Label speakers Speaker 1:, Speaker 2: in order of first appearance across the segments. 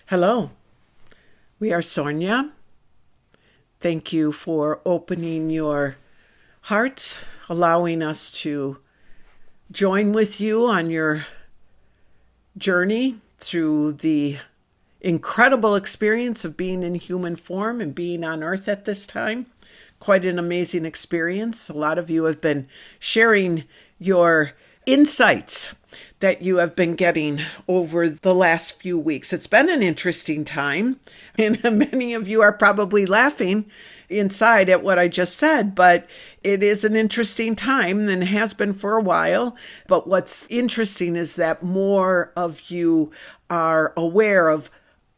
Speaker 1: Hello, we are Sornia. Thank you for opening your hearts, allowing us to join with you on your journey through the incredible experience of being in human form and being on Earth at this time. Quite an amazing experience. A lot of you have been sharing your insights that you have been getting over the last few weeks. It's been an interesting time, and many of you are probably laughing inside at what I just said, but it is an interesting time and has been for a while. But what's interesting is that more of you are aware of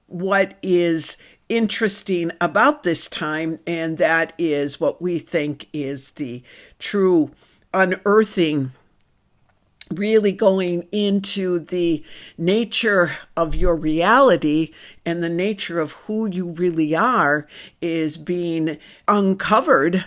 Speaker 1: what is interesting about this time, and that is what we think is the true unearthing, really going into the nature of your reality, and the nature of who you really are is being uncovered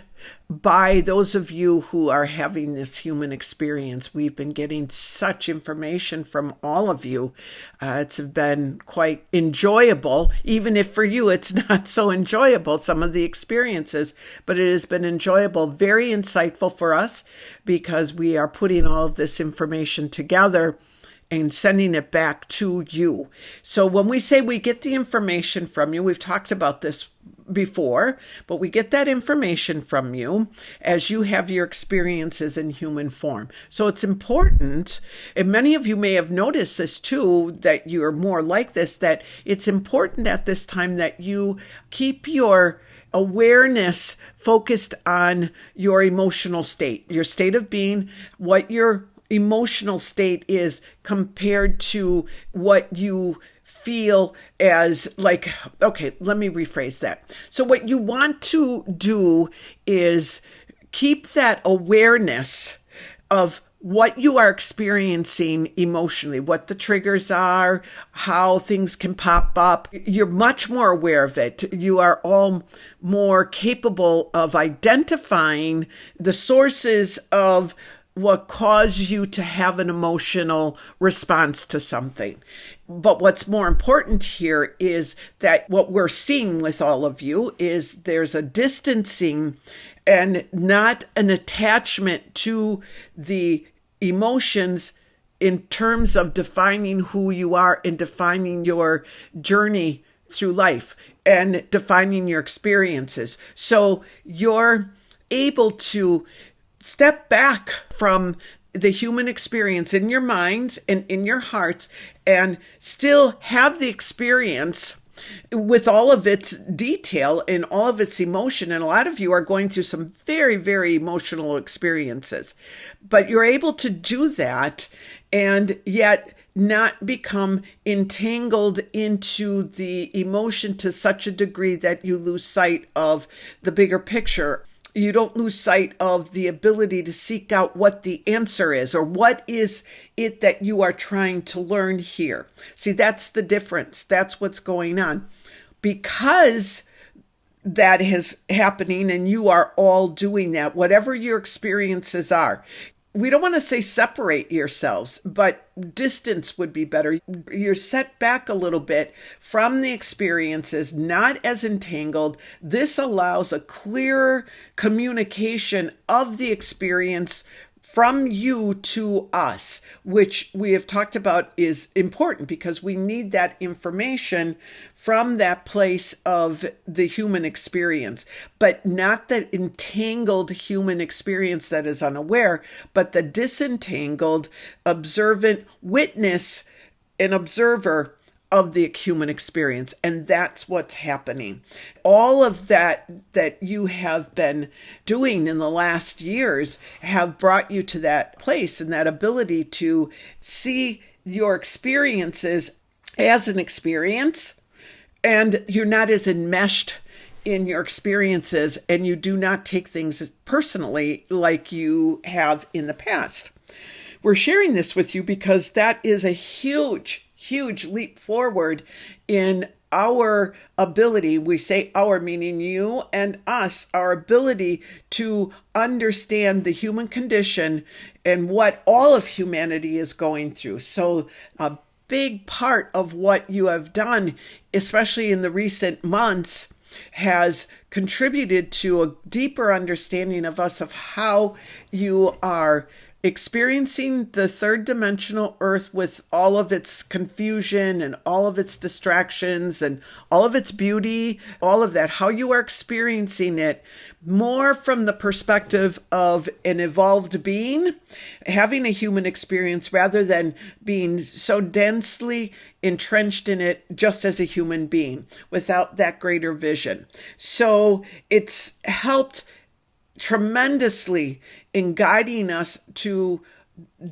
Speaker 1: by those of you who are having this human experience. We've been getting such information from all of you. It's been quite enjoyable, even if for you it's not so enjoyable, some of the experiences, but it has been enjoyable, very insightful for us, because we are putting all of this information together and sending it back to you. So when we say we get the information from you, we've talked about this before, but we get that information from you as you have your experiences in human form. So it's important, and many of you may have noticed this too, that you're more like this, that it's important at this time that you keep your awareness focused on your emotional state, your state of being, what your emotional state is compared to what you feel as like. Okay, let me rephrase that. So what you want to do is keep that awareness of what you are experiencing emotionally, what the triggers are, how things can pop up. You're much more aware of it. You are all more capable of identifying the sources of what caused you to have an emotional response to something. But what's more important here is that what we're seeing with all of you is there's a distancing and not an attachment to the emotions in terms of defining who you are and defining your journey through life and defining your experiences. So you're able to step back from the human experience in your minds and in your hearts and still have the experience with all of its detail and all of its emotion. And a lot of you are going through some very, very emotional experiences, but you're able to do that and yet not become entangled into the emotion to such a degree that you lose sight of the bigger picture. You don't lose sight of the ability to seek out what the answer is, or what is it that you are trying to learn here. See, that's the difference. That's what's going on. Because that is happening and you are all doing that, whatever your experiences are. We don't want to say separate yourselves, but distance would be better. You're set back a little bit from the experiences, not as entangled. This allows a clearer communication of the experience from you to us, which we have talked about is important because we need that information from that place of the human experience, but not the entangled human experience that is unaware, but the disentangled observant witness and observer of the human experience. And that's what's happening. All of that you have been doing in the last years have brought you to that place and that ability to see your experiences as an experience, and you're not as enmeshed in your experiences, and you do not take things personally like you have in the past. We're sharing this with you because that is a huge leap forward in our ability. We say our, meaning you and us, our ability to understand the human condition and what all of humanity is going through. So a big part of what you have done, especially in the recent months, has contributed to a deeper understanding of us, of how you are experiencing the third dimensional earth with all of its confusion and all of its distractions and all of its beauty, all of that, how you are experiencing it more from the perspective of an evolved being, having a human experience rather than being so densely entrenched in it just as a human being without that greater vision. So it's helped tremendously in guiding us to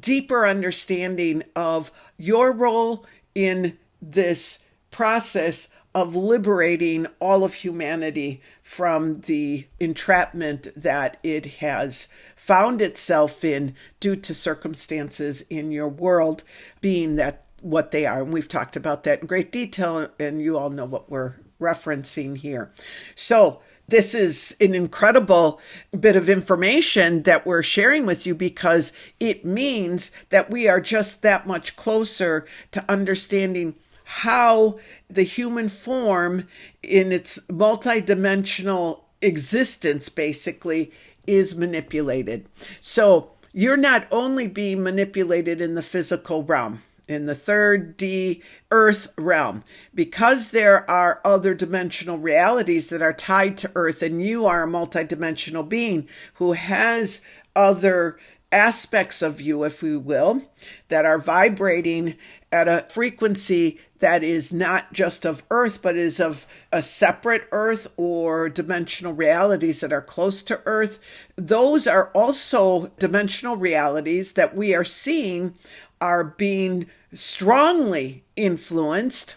Speaker 1: deeper understanding of your role in this process of liberating all of humanity from the entrapment that it has found itself in due to circumstances in your world being that what they are. And we've talked about that in great detail, and you all know what we're referencing here. So this is an incredible bit of information that we're sharing with you, because it means that we are just that much closer to understanding how the human form in its multidimensional existence basically is manipulated. So you're not only being manipulated in the physical realm, in the 3D Earth realm, because there are other dimensional realities that are tied to Earth, and you are a multidimensional being who has other aspects of you, if we will, that are vibrating at a frequency that is not just of Earth, but is of a separate Earth or dimensional realities that are close to Earth. Those are also dimensional realities that we are seeing are being strongly influenced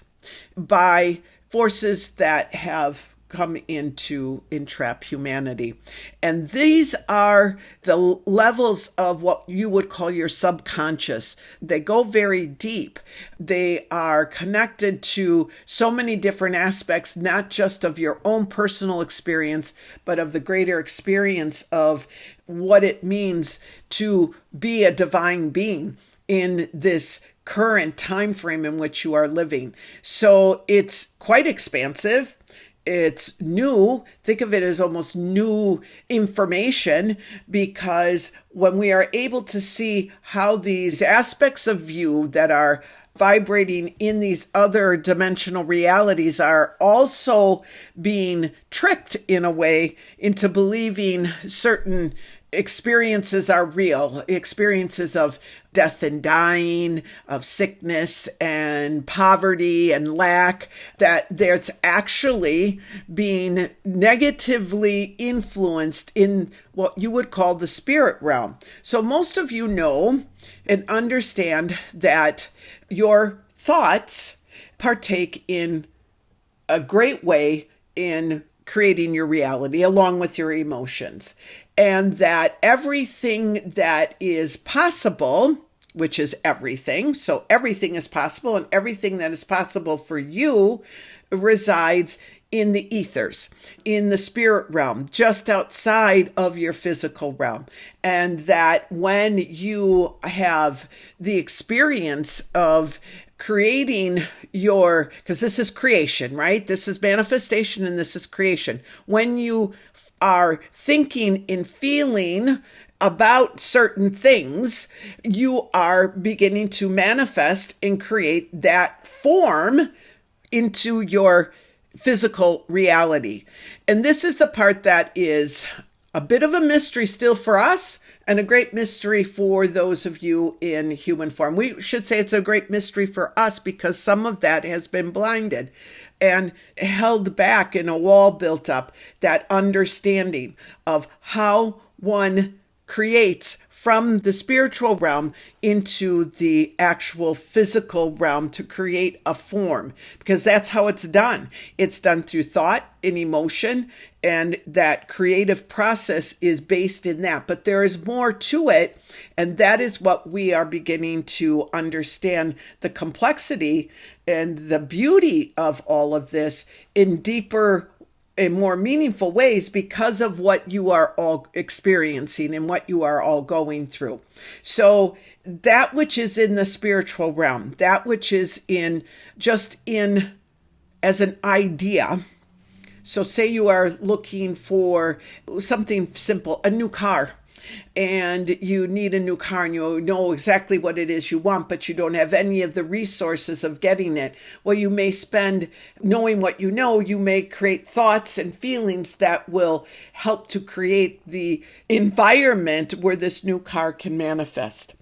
Speaker 1: by forces that have come in to entrap humanity. And these are the levels of what you would call your subconscious. They go very deep. They are connected to so many different aspects, not just of your own personal experience, but of the greater experience of what it means to be a divine being in this current time frame in which you are living. So it's quite expansive. It's new. Think of it as almost new information, because when we are able to see how these aspects of you that are vibrating in these other dimensional realities are also being tricked in a way into believing certain experiences are real, experiences of death and dying, of sickness and poverty and lack, that there's actually being negatively influenced in what you would call the spirit realm. So most of you know and understand that your thoughts partake in a great way in creating your reality along with your emotions. And that everything that is possible, which is everything, so everything is possible, and everything that is possible for you resides in the ethers, in the spirit realm, just outside of your physical realm. And that when you have the experience of creating your, because this is creation, right? This is manifestation and this is creation. When you are thinking and feeling about certain things, you are beginning to manifest and create that form into your physical reality. And this is the part that is a bit of a mystery still for us, and a great mystery for those of you in human form. We should say it's a great mystery for us, because some of that has been blinded and held back in a wall built up, that understanding of how one creates from the spiritual realm into the actual physical realm to create a form, because that's how it's done. It's done through thought and emotion, and that creative process is based in that. But there is more to it, and that is what we are beginning to understand, the complexity and the beauty of all of this in deeper in more meaningful ways because of what you are all experiencing and what you are all going through. So that which is in the spiritual realm, that which is in as an idea. So say you are looking for something simple, a new car, and you need a new car and you know exactly what it is you want, but you don't have any of the resources of getting it. Well, you may spend, knowing what you know, you may create thoughts and feelings that will help to create the environment where this new car can manifest.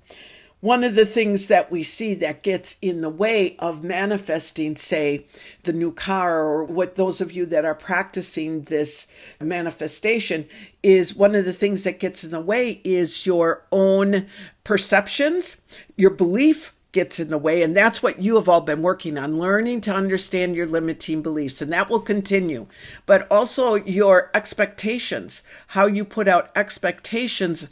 Speaker 1: One of the things that we see that gets in the way of manifesting, say, the new car, or what those of you that are practicing this manifestation, is one of the things that gets in the way is your own perceptions, your belief gets in the way. And that's what you have all been working on, learning to understand your limiting beliefs. And that will continue. But also your expectations, how you put out expectations.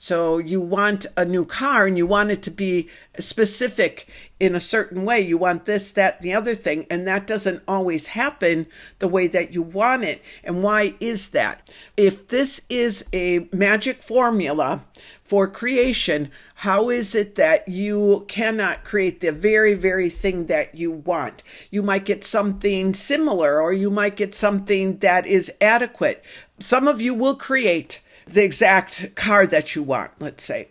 Speaker 1: So you want a new car and you want it to be specific in a certain way. You want this, that, the other thing. And that doesn't always happen the way that you want it. And why is that? If this is a magic formula for creation, how is it that you cannot create the very, very thing that you want? You might get something similar, or you might get something that is adequate. Some of you will create the exact car that you want, let's say.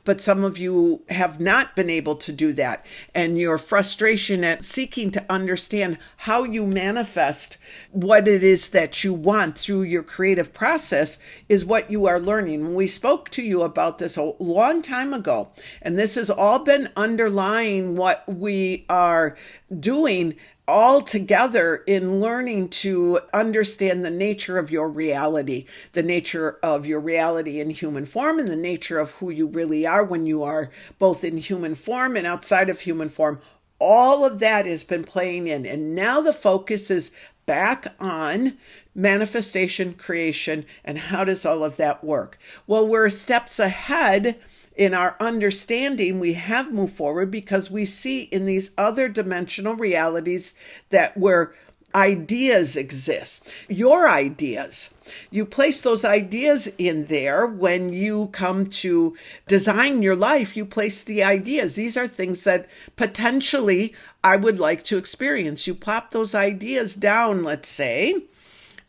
Speaker 1: But some of you have not been able to do that. And your frustration at seeking to understand how you manifest what it is that you want through your creative process is what you are learning. When we spoke to you about this a long time ago, and this has all been underlying what we are doing all together in learning to understand the nature of your reality, the nature of your reality in human form, and the nature of who you really are when you are both in human form and outside of human form. All of that has been playing in. And now the focus is back on manifestation, creation, and how does all of that work? Well, we're steps ahead in our understanding. We have moved forward because we see in these other dimensional realities that where ideas exist. Your ideas. You place those ideas in there when you come to design your life. You place the ideas. These are things that potentially I would like to experience. You plop those ideas down, let's say,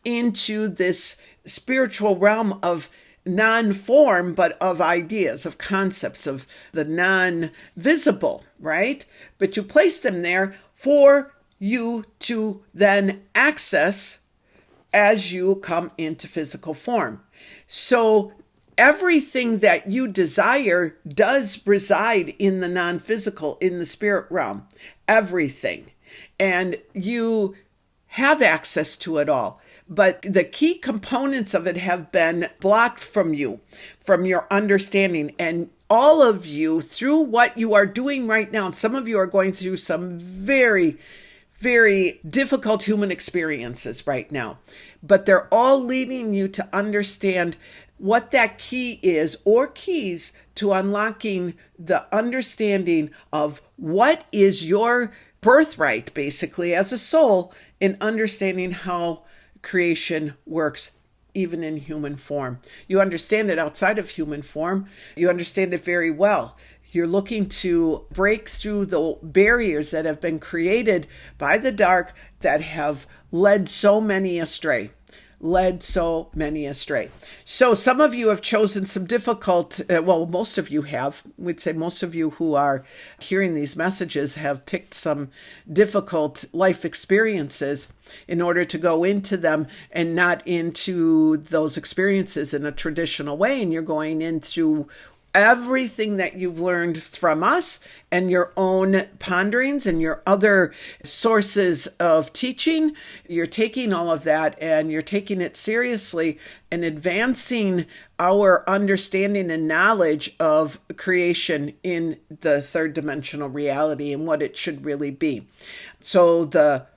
Speaker 1: into this spiritual realm of non-form, but of ideas, of concepts, of the non-visible, right? But you place them there for you to then access as you come into physical form. So everything that you desire does reside in the non-physical, in the spirit realm. Everything. And you have access to it all. But the key components of it have been blocked from you, from your understanding. And all of you, through what you are doing right now, and some of you are going through some very, very difficult human experiences right now, but they're all leading you to understand what that key is, or keys to unlocking the understanding of what is your birthright, basically, as a soul, in understanding how creation works even in human form. You understand it outside of human form. You understand it very well. You're looking to break through the barriers that have been created by the dark that have led so many astray. So some of you have chosen some difficult, most of you have. We'd say most of you who are hearing these messages have picked some difficult life experiences in order to go into them and not into those experiences in a traditional way. And you're going into everything that you've learned from us and your own ponderings and your other sources of teaching. You're taking all of that and you're taking it seriously and advancing our understanding and knowledge of creation in the third dimensional reality and what it should really be. So the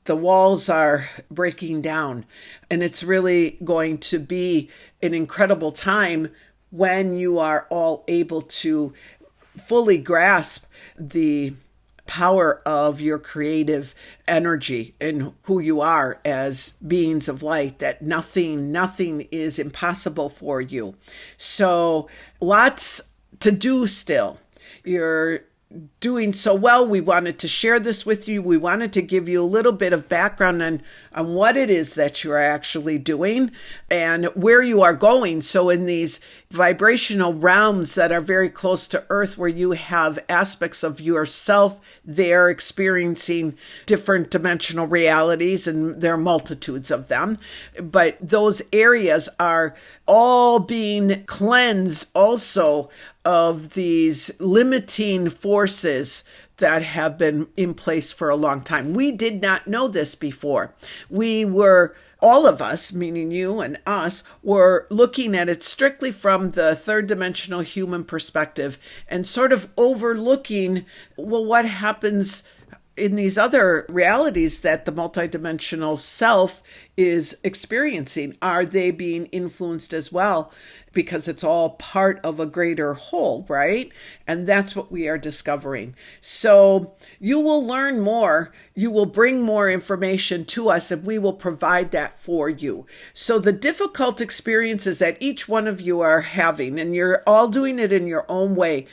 Speaker 1: walls are breaking down, and it's really going to be an incredible time when you are all able to fully grasp the power of your creative energy and who you are as beings of light, that nothing is impossible for you. So lots to do still. You're doing so well. We wanted to share this with you. We wanted to give you a little bit of background on what it is that you're actually doing and where you are going. So in these vibrational realms that are very close to Earth, where you have aspects of yourself there experiencing different dimensional realities, and there are multitudes of them, but those areas are all being cleansed also of these limiting forces that have been in place for a long time. We did not know this before. All of us, meaning you and us, were looking at it strictly from the third dimensional human perspective and sort of overlooking, well, what happens in these other realities that the multidimensional self is experiencing? Are they being influenced as well? Because it's all part of a greater whole, right? And that's what we are discovering. So you will learn more. You will bring more information to us, and we will provide that for you. So the difficult experiences that each one of you are having, and you're all doing it in your own way,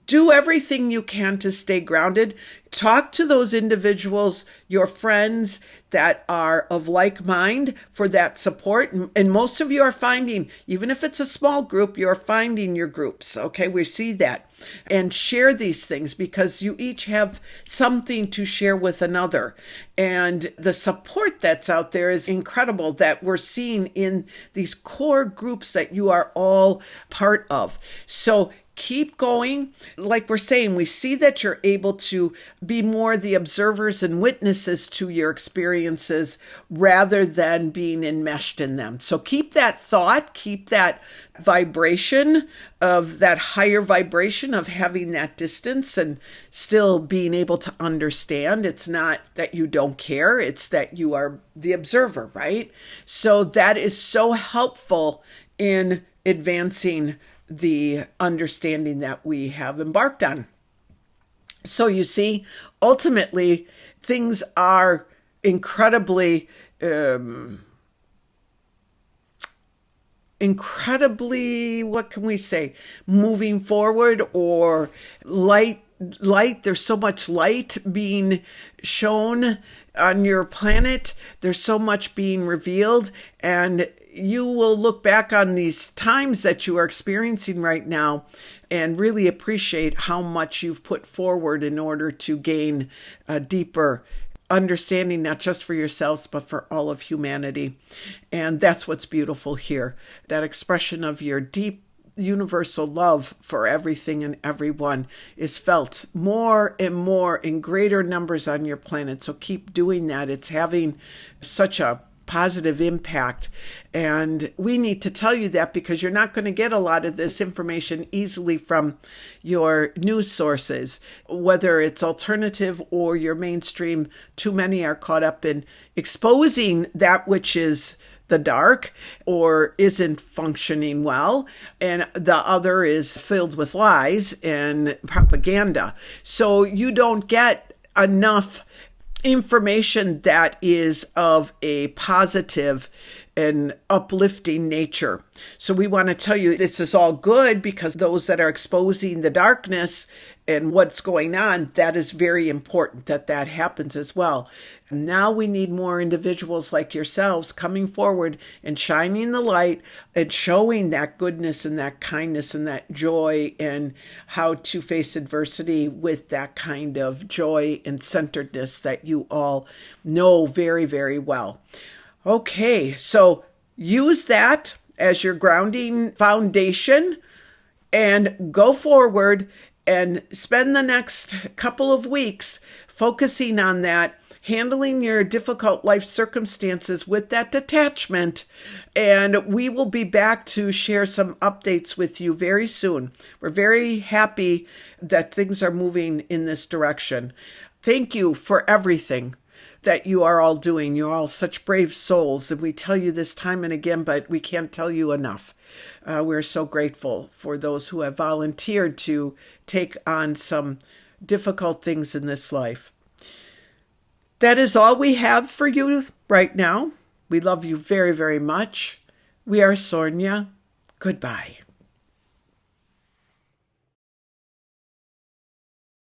Speaker 1: do everything you can to stay grounded. Talk to those individuals, your friends that are of like mind, for that support. And most of you are finding, even if it's a small group, you're finding your groups. Okay, we see that. And share these things because you each have something to share with another. And the support that's out there is incredible, that we're seeing in these core groups that you are all part of. So keep going. Like we're saying, we see that you're able to be more the observers and witnesses to your experiences rather than being enmeshed in them. So keep that thought, keep that vibration of that higher vibration of having that distance and still being able to understand. It's not that you don't care, it's that you are the observer, right? So that is so helpful in advancing the understanding that we have embarked on. So you see, ultimately, things are incredibly, what can we say, moving forward, or light. There's so much light being shown on your planet. There's so much being revealed, and you will look back on these times that you are experiencing right now and really appreciate how much you've put forward in order to gain a deeper understanding, not just for yourselves, but for all of humanity. And that's what's beautiful here, that expression of your deep universal love for everything and everyone is felt more and more in greater numbers on your planet. So keep doing that. It's having such a positive impact. And we need to tell you that because you're not going to get a lot of this information easily from your news sources, whether it's alternative or your mainstream. Too many are caught up in exposing that which is the dark or isn't functioning well, and the other is filled with lies and propaganda. So you don't get enough information that is of a positive and uplifting nature. So we want to tell you this is all good, because those that are exposing the darkness and what's going on, that is very important that happens as well. And now we need more individuals like yourselves coming forward and shining the light and showing that goodness and that kindness and that joy, and how to face adversity with that kind of joy and centeredness that you all know very, very well. Okay, so use that as your grounding foundation and go forward and spend the next couple of weeks focusing on that, handling your difficult life circumstances with that detachment. And we will be back to share some updates with you very soon. We're very happy that things are moving in this direction. Thank you for everything that you are all doing. You're all such brave souls, and we tell you this time and again, but we can't tell you enough. We're so grateful for those who have volunteered to take on some difficult things in this life. That is all we have for you right now. We love you very, very much. We are Sornia. Goodbye.